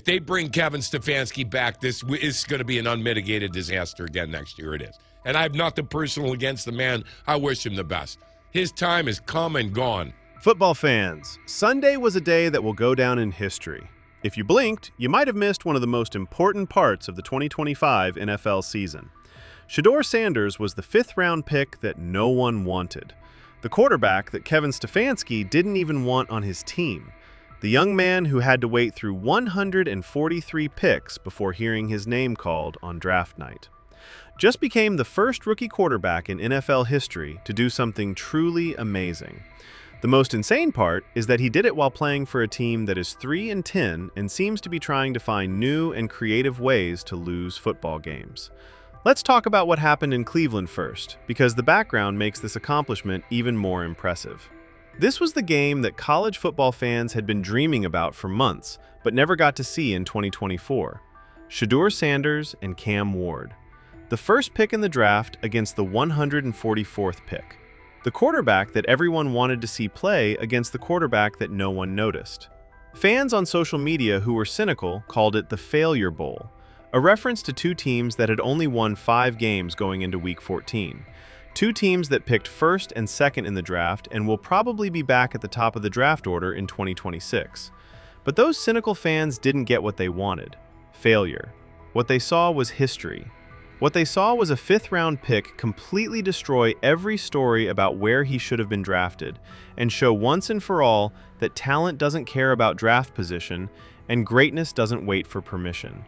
they bring Kevin Stefanski back, this is going to be an unmitigated disaster again next year. It is. And I have nothing personal against the man. I wish him the best. His time is come and gone. Football fans, Sunday was a day that will go down in history. If you blinked, you might have missed one of the most important parts of the 2025 NFL season. Shedeur Sanders was the fifth-round pick that no one wanted. The quarterback that Kevin Stefanski didn't even want on his team. The young man who had to wait through 143 picks before hearing his name called on draft night. Just became the first rookie quarterback in NFL history to do something truly amazing. The most insane part is that he did it while playing for a team that is 3-10 and seems to be trying to find new and creative ways to lose football games. Let's talk about what happened in Cleveland first, because the background makes this accomplishment even more impressive. This was the game that college football fans had been dreaming about for months, but never got to see in 2024. Shedeur Sanders and Cam Ward. The first pick in the draft against the 144th pick. The quarterback that everyone wanted to see play against the quarterback that no one noticed. Fans on social media who were cynical called it the Failure Bowl, a reference to two teams that had only won 5 games going into Week 14. Two teams that picked first and second in the draft and will probably be back at the top of the draft order in 2026. But those cynical fans didn't get what they wanted. Failure. What they saw was history. What they saw was a fifth-round pick completely destroy every story about where he should have been drafted and show once and for all that talent doesn't care about draft position and greatness doesn't wait for permission.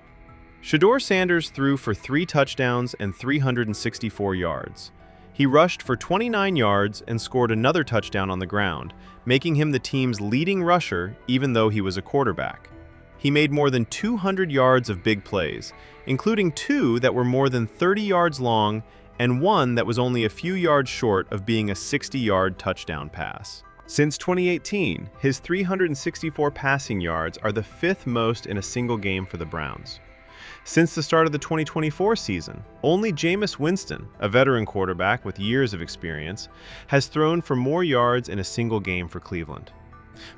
Shedeur Sanders threw for 3 touchdowns and 364 yards. He rushed for 29 yards and scored another touchdown on the ground, making him the team's leading rusher even though he was a quarterback. He made more than 200 yards of big plays, including 2 that were more than 30 yards long and 1 that was only a few yards short of being a 60-yard touchdown pass. Since 2018, his 364 passing yards are the 5th most in a single game for the Browns. Since the start of the 2024 season, only Jameis Winston, a veteran quarterback with years of experience, has thrown for more yards in a single game for Cleveland.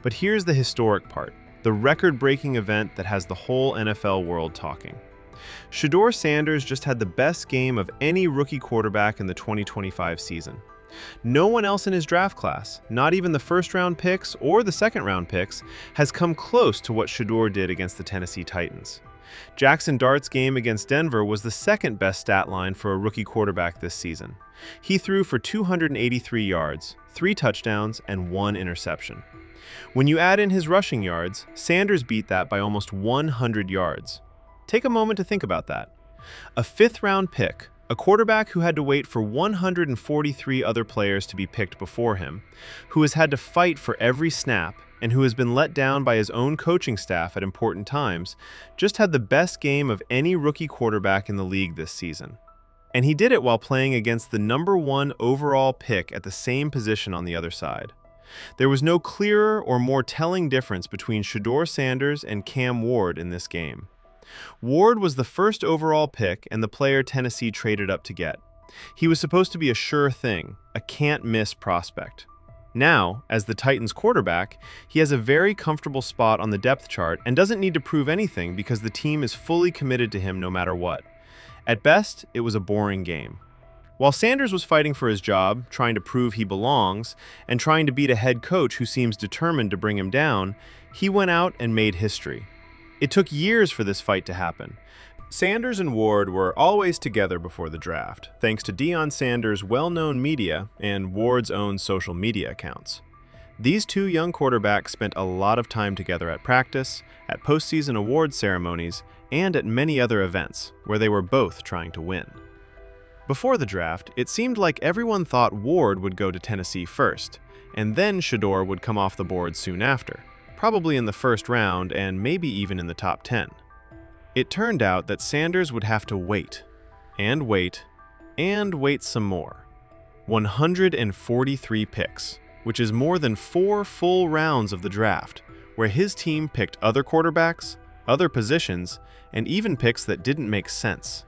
But here's the historic part, the record-breaking event that has the whole NFL world talking. Shedeur Sanders just had the best game of any rookie quarterback in the 2025 season. No one else in his draft class, not even the first-round picks or the second-round picks, has come close to what Shedeur did against the Tennessee Titans. Jackson Dart's game against Denver was the second-best stat line for a rookie quarterback this season. He threw for 283 yards, 3 touchdowns, and 1 interception. When you add in his rushing yards, Sanders beat that by almost 100 yards. Take a moment to think about that. A 5th-round pick, a quarterback who had to wait for 143 other players to be picked before him, who has had to fight for every snap, and who has been let down by his own coaching staff at important times, just had the best game of any rookie quarterback in the league this season. And he did it while playing against the #1 overall pick at the same position on the other side. There was no clearer or more telling difference between Shedeur Sanders and Cam Ward in this game. Ward was the first overall pick and the player Tennessee traded up to get. He was supposed to be a sure thing, a can't-miss prospect. Now, as the Titans quarterback, he has a very comfortable spot on the depth chart and doesn't need to prove anything because the team is fully committed to him no matter what. At best, it was a boring game. While Sanders was fighting for his job, trying to prove he belongs, and trying to beat a head coach who seems determined to bring him down, he went out and made history. It took years for this fight to happen. Sanders and Ward were always together before the draft, thanks to Deion Sanders' well-known media and Ward's own social media accounts. These two young quarterbacks spent a lot of time together at practice, at postseason awards ceremonies, and at many other events, where they were both trying to win. Before the draft, it seemed like everyone thought Ward would go to Tennessee first, and then Shedeur would come off the board soon after, probably in the first round and maybe even in the top 10. It turned out that Sanders would have to wait, and wait, and wait some more. 143 picks, which is more than 4 full rounds of the draft, where his team picked other quarterbacks, other positions, and even picks that didn't make sense.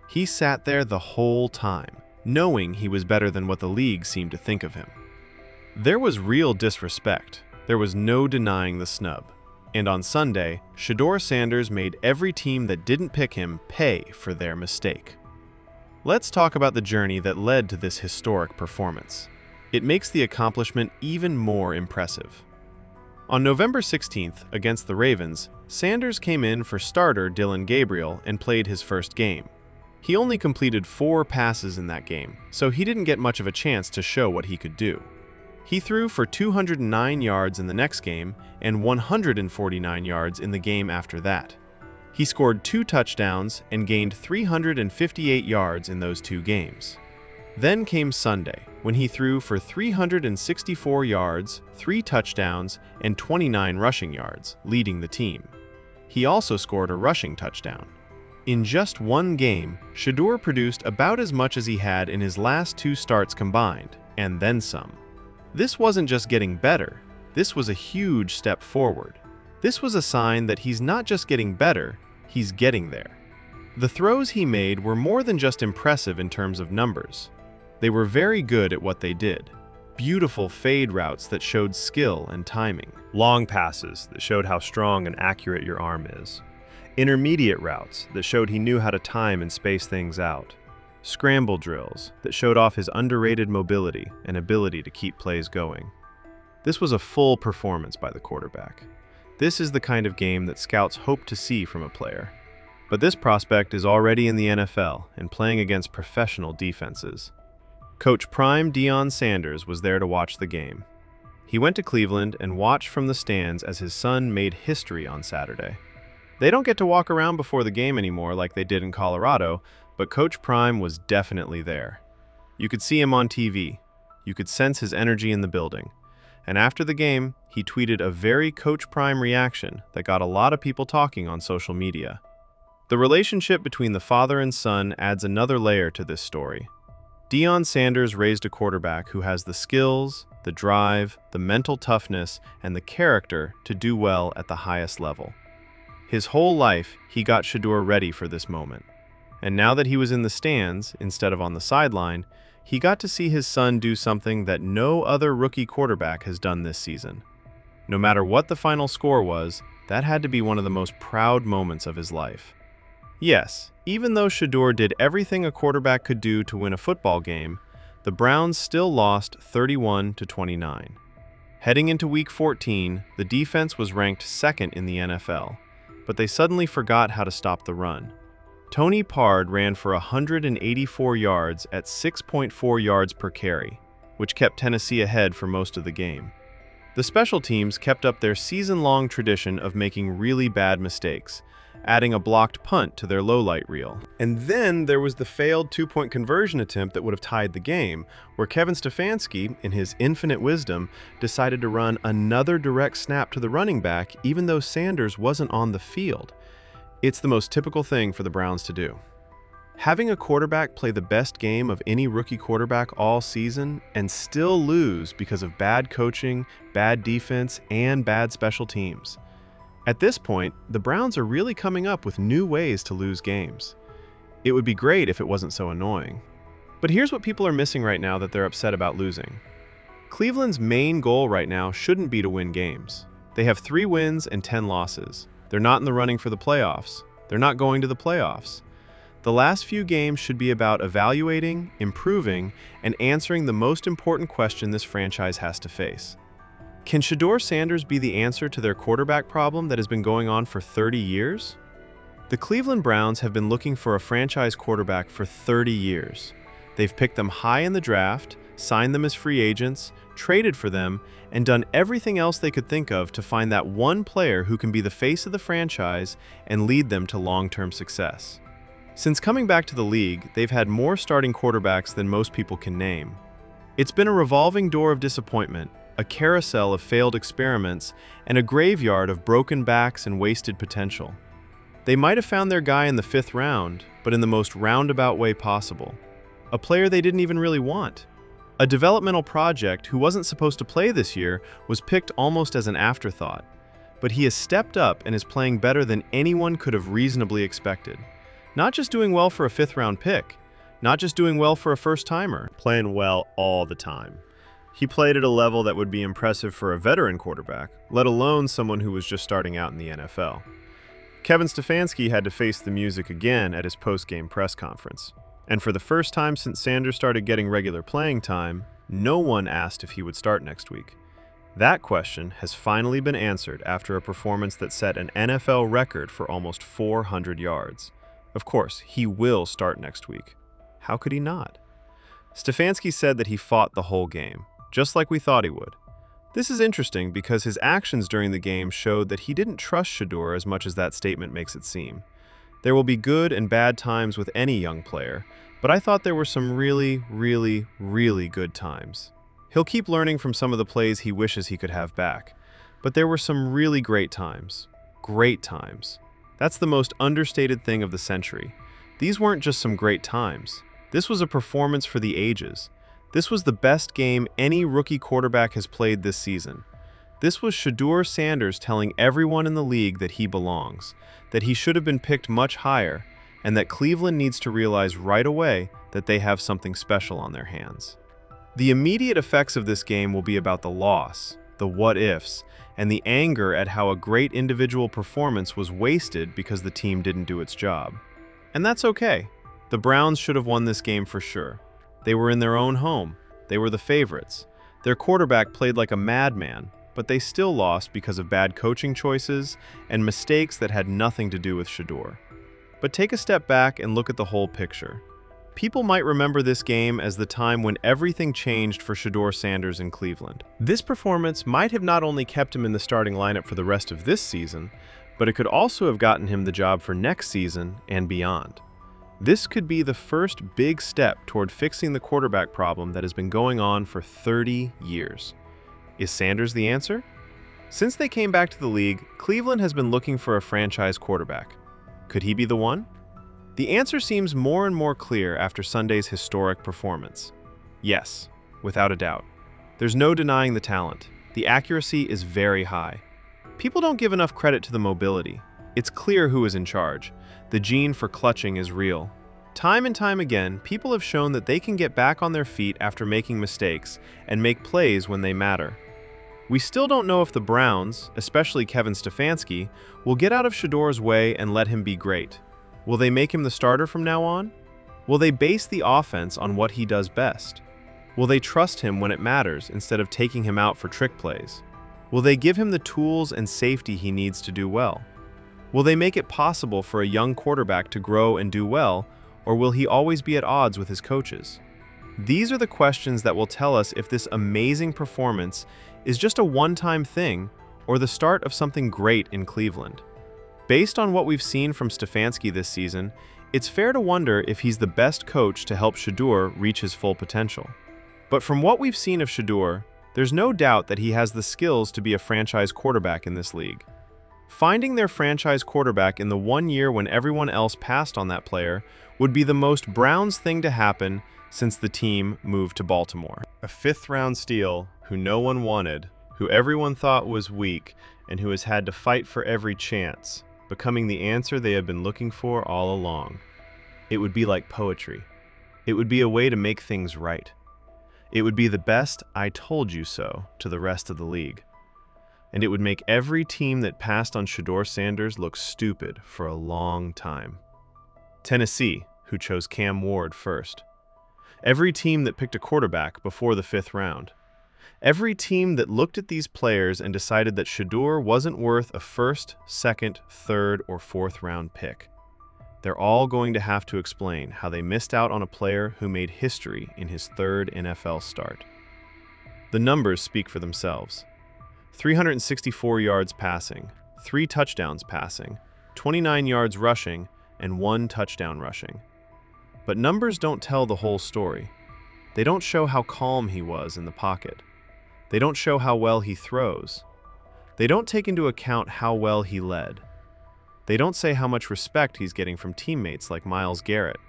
He sat there the whole time, knowing he was better than what the league seemed to think of him. There was real disrespect. There was no denying the snub. And on Sunday, Shedeur Sanders made every team that didn't pick him pay for their mistake. Let's talk about the journey that led to this historic performance. It makes the accomplishment even more impressive. On November 16th, against the Ravens, Sanders came in for starter Dillon Gabriel and played his first game. He only completed 4 passes in that game, so he didn't get much of a chance to show what he could do. He threw for 209 yards in the next game and 149 yards in the game after that. He scored 2 touchdowns and gained 358 yards in those 2 games. Then came Sunday, when he threw for 364 yards, 3 touchdowns, and 29 rushing yards, leading the team. He also scored a rushing touchdown. In just 1 game, Shadur produced about as much as he had in his last 2 starts combined, and then some. This wasn't just getting better, this was a huge step forward. This was a sign that he's not just getting better, he's getting there. The throws he made were more than just impressive in terms of numbers. They were very good at what they did. Beautiful fade routes that showed skill and timing. Long passes that showed how strong and accurate your arm is. Intermediate routes that showed he knew how to time and space things out. Scramble drills that showed off his underrated mobility and ability to keep plays going. This was a full performance by the quarterback. This is the kind of game that scouts hope to see from a player. But this prospect is already in the NFL and playing against professional defenses. Coach Prime Deion Sanders was there to watch the game. He went to Cleveland and watched from the stands as his son made history on Saturday. They don't get to walk around before the game anymore like they did in Colorado, but Coach Prime was definitely there. You could see him on TV. You could sense his energy in the building. And after the game, he tweeted a very Coach Prime reaction that got a lot of people talking on social media. The relationship between the father and son adds another layer to this story. Deion Sanders raised a quarterback who has the skills, the drive, the mental toughness, and the character to do well at the highest level. His whole life, he got Shadur ready for this moment. And now that he was in the stands instead of on the sideline, he got to see his son do something that no other rookie quarterback has done this season. No matter what the final score was, that had to be one of the most proud moments of his life. Yes, even though Shadur did everything a quarterback could do to win a football game, the Browns still lost 31-29. Heading into Week 14, the defense was ranked 2nd in the NFL, but they suddenly forgot how to stop the run. Tony Pard ran for 184 yards at 6.4 yards per carry, which kept Tennessee ahead for most of the game. The special teams kept up their season-long tradition of making really bad mistakes, adding a blocked punt to their lowlight reel. And then there was the failed 2-point conversion attempt that would have tied the game, where Kevin Stefanski, in his infinite wisdom, decided to run another direct snap to the running back even though Sanders wasn't on the field. It's the most typical thing for the Browns to do. Having a quarterback play the best game of any rookie quarterback all season and still lose because of bad coaching, bad defense, and bad special teams. At this point, the Browns are really coming up with new ways to lose games. It would be great if it wasn't so annoying. But here's what people are missing right now that they're upset about losing. Cleveland's main goal right now shouldn't be to win games. They have 3 wins and 10 losses. They're not in the running for the playoffs. They're not going to the playoffs. The last few games should be about evaluating, improving, and answering the most important question this franchise has to face. Can Shedeur Sanders be the answer to their quarterback problem that has been going on for 30 years? The Cleveland Browns have been looking for a franchise quarterback for 30 years. They've picked them high in the draft, signed them as free agents, traded for them, and done everything else they could think of to find that one player who can be the face of the franchise and lead them to long-term success. Since coming back to the league, they've had more starting quarterbacks than most people can name. It's been a revolving door of disappointment, a carousel of failed experiments, and a graveyard of broken backs and wasted potential. They might have found their guy in the 5th round, but in the most roundabout way possible. A player they didn't even really want. A developmental project who wasn't supposed to play this year was picked almost as an afterthought. But he has stepped up and is playing better than anyone could have reasonably expected. Not just doing well for a 5th round pick, not just doing well for a first-timer. Playing well all the time. He played at a level that would be impressive for a veteran quarterback, let alone someone who was just starting out in the NFL. Kevin Stefanski had to face the music again at his post-game press conference. And for the first time since Sanders started getting regular playing time, no one asked if he would start next week. That question has finally been answered after a performance that set an NFL record for almost 400 yards. Of course, he will start next week. How could he not? Stefanski said that he fought the whole game, just like we thought he would. This is interesting because his actions during the game showed that he didn't trust Shadur as much as that statement makes it seem. There will be good and bad times with any young player, but I thought there were some really, really, really good times. He'll keep learning from some of the plays he wishes he could have back, but there were some really great times. Great times. That's the most understated thing of the century. These weren't just some great times. This was a performance for the ages. This was the best game any rookie quarterback has played this season. This was Shedeur Sanders telling everyone in the league that he belongs, that he should have been picked much higher, and that Cleveland needs to realize right away that they have something special on their hands. The immediate effects of this game will be about the loss, the what-ifs, and the anger at how a great individual performance was wasted because the team didn't do its job. And that's okay. The Browns should have won this game for sure. They were in their own home. They were the favorites. Their quarterback played like a madman, but they still lost because of bad coaching choices and mistakes that had nothing to do with Shadur. But take a step back and look at the whole picture. People might remember this game as the time when everything changed for Shedeur Sanders in Cleveland. This performance might have not only kept him in the starting lineup for the rest of this season, but it could also have gotten him the job for next season and beyond. This could be the first big step toward fixing the quarterback problem that has been going on for 30 years. Is Sanders the answer? Since they came back to the league, Cleveland has been looking for a franchise quarterback. Could he be the one? The answer seems more and more clear after Sunday's historic performance. Yes, without a doubt. There's no denying the talent. The accuracy is very high. People don't give enough credit to the mobility. It's clear who is in charge. The gene for clutching is real. Time and time again, people have shown that they can get back on their feet after making mistakes and make plays when they matter. We still don't know if the Browns, especially Kevin Stefanski, will get out of Shedur's way and let him be great. Will they make him the starter from now on? Will they base the offense on what he does best? Will they trust him when it matters instead of taking him out for trick plays? Will they give him the tools and safety he needs to do well? Will they make it possible for a young quarterback to grow and do well, or will he always be at odds with his coaches? These are the questions that will tell us if this amazing performance is just a one-time thing or the start of something great in Cleveland. Based on what we've seen from Stefanski this season, it's fair to wonder if he's the best coach to help Shadur reach his full potential. But from what we've seen of Shadur, there's no doubt that he has the skills to be a franchise quarterback in this league. Finding their franchise quarterback in the 1 year when everyone else passed on that player would be the most Browns thing to happen since the team moved to Baltimore. A fifth-round steal who no one wanted, who everyone thought was weak, and who has had to fight for every chance, becoming the answer they have been looking for all along. It would be like poetry. It would be a way to make things right. It would be the best "I told you so" to the rest of the league. And it would make every team that passed on Shedeur Sanders look stupid for a long time. Tennessee, who chose Cam Ward first. Every team that picked a quarterback before the 5th round. Every team that looked at these players and decided that Shadur wasn't worth a 1st, 2nd, 3rd, or 4th round pick. They're all going to have to explain how they missed out on a player who made history in his 3rd NFL start. The numbers speak for themselves. 364 yards passing, 3 touchdowns passing, 29 yards rushing, and 1 touchdown rushing. But numbers don't tell the whole story. They don't show how calm he was in the pocket. They don't show how well he throws. They don't take into account how well he led. They don't say how much respect he's getting from teammates like Myles Garrett.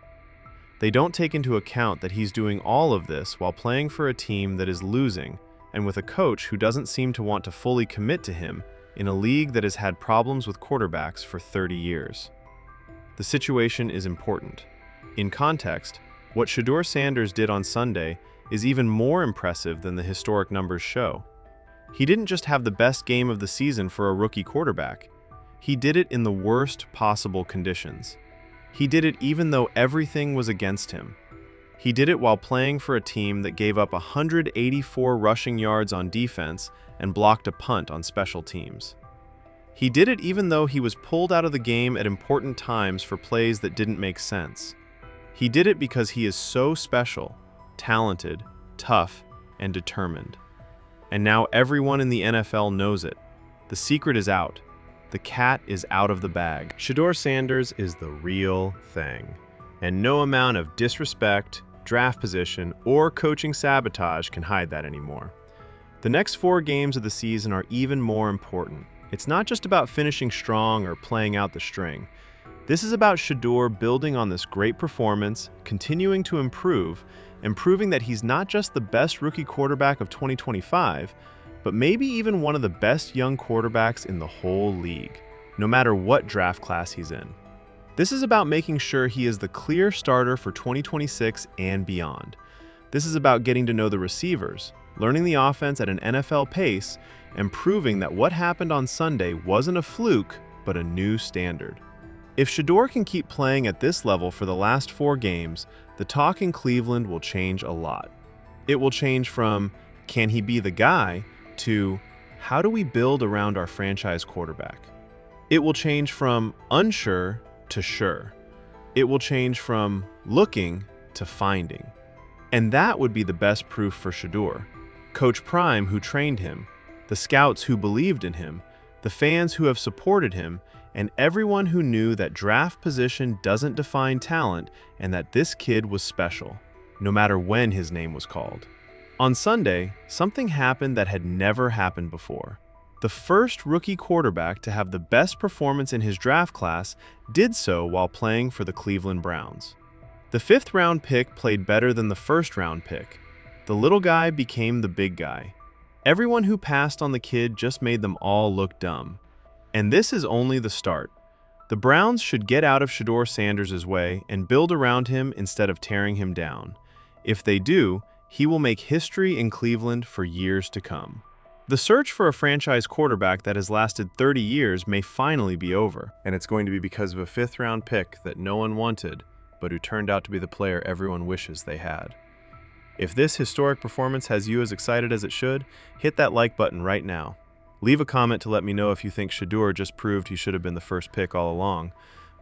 They don't take into account that he's doing all of this while playing for a team that is losing and with a coach who doesn't seem to want to fully commit to him in a league that has had problems with quarterbacks for 30 years. The situation is important. In context, what Shedeur Sanders did on Sunday is even more impressive than the historic numbers show. He didn't just have the best game of the season for a rookie quarterback. He did it in the worst possible conditions. He did it even though everything was against him. He did it while playing for a team that gave up 184 rushing yards on defense and blocked a punt on special teams. He did it even though he was pulled out of the game at important times for plays that didn't make sense. He did it because he is so special, talented, tough, and determined. And now everyone in the NFL knows it. The secret is out. The cat is out of the bag. Shedeur Sanders is the real thing, and no amount of disrespect, draft position, or coaching sabotage can hide that anymore. The next 4 games of the season are even more important. It's not just about finishing strong or playing out the string. This is about Shedeur building on this great performance, continuing to improve, and proving that he's not just the best rookie quarterback of 2025, but maybe even one of the best young quarterbacks in the whole league, no matter what draft class he's in. This is about making sure he is the clear starter for 2026 and beyond. This is about getting to know the receivers, learning the offense at an NFL pace, and proving that what happened on Sunday wasn't a fluke, but a new standard. If Shedeur can keep playing at this level for the last 4 games, the talk in Cleveland will change a lot. It will change from, can he be the guy, to, how do we build around our franchise quarterback? It will change from unsure to sure. It will change from looking to finding. And that would be the best proof for Shedeur. Coach Prime, who trained him, the scouts who believed in him, the fans who have supported him, and everyone who knew that draft position doesn't define talent and that this kid was special, no matter when his name was called. On Sunday, something happened that had never happened before. The first rookie quarterback to have the best performance in his draft class did so while playing for the Cleveland Browns. The 5th-round pick played better than the 1st-round pick. The little guy became the big guy. Everyone who passed on the kid just made them all look dumb. And this is only the start. The Browns should get out of Shedeur Sanders' way and build around him instead of tearing him down. If they do, he will make history in Cleveland for years to come. The search for a franchise quarterback that has lasted 30 years may finally be over. And it's going to be because of a 5th-round pick that no one wanted, but who turned out to be the player everyone wishes they had. If this historic performance has you as excited as it should, hit that like button right now. Leave a comment to let me know if you think Shedeur just proved he should have been the first pick all along.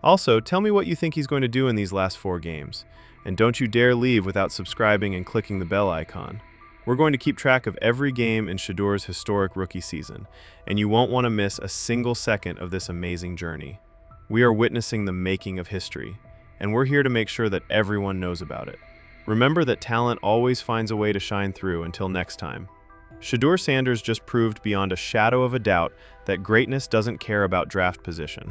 Also, tell me what you think he's going to do in these last 4 games. And don't you dare leave without subscribing and clicking the bell icon. We're going to keep track of every game in Shedeur's historic rookie season, and you won't want to miss a single second of this amazing journey. We are witnessing the making of history, and we're here to make sure that everyone knows about it. Remember that talent always finds a way to shine through. Until next time. Shedeur Sanders just proved beyond a shadow of a doubt that greatness doesn't care about draft position.